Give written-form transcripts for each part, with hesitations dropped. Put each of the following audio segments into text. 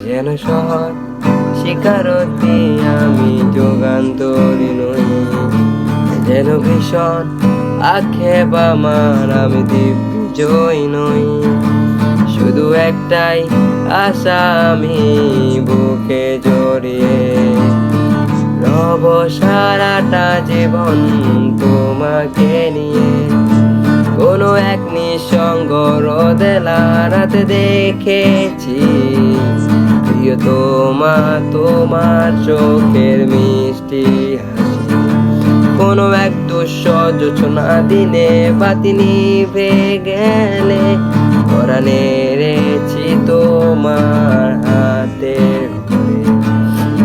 যেন শহর শিকারতি আমি যুগান্তরী নই, যেন ভীষণ আক্ষেপ আমার আমি দিগ্বিজয় নই। শুধু একটাই আশা আমি বুকে জড়িয়ে রব সারাটা জীবন তোমাকে নিয়ে। কোনো এক নিঃসঙ্গ রোদেলা রাতে দেখেছি প্রিয় তোমার চোখের মিষ্টি হাসি। কোনো এক দুঃসহ জোছনা দিনে বাতি নিভে গেলে পরাণে রেছি তোমার হাতের ঘরে।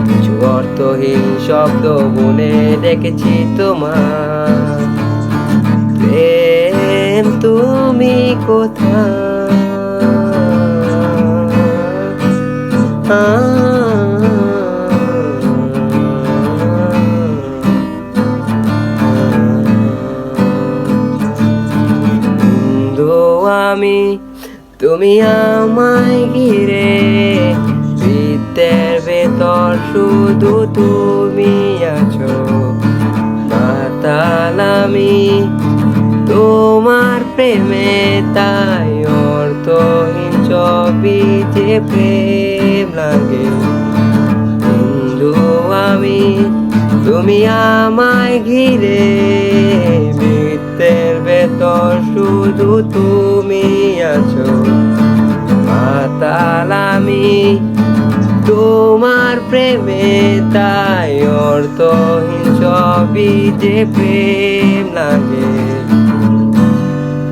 কিছু অর্থহীন শব্দ বলে ডেকেছি তোমার প্রেম, তুমি কোথায়? আমি তুমি আমায় ঘিরে, বৃত্তের ভেতর শুধু তুমি আছো। মাতাল আমি তোমার প্রেমে, তাই অর্থহীন ছবি যে প্রেম লাগে। বন্ধু আমি তুমি আমায় ঘিরে, বৃত্তের ভেতর শুধু তুমি আছো। মাতাল আমি তোমার প্রেমে, তাই অর্থহীন ছবি যে প্রেম লাগে।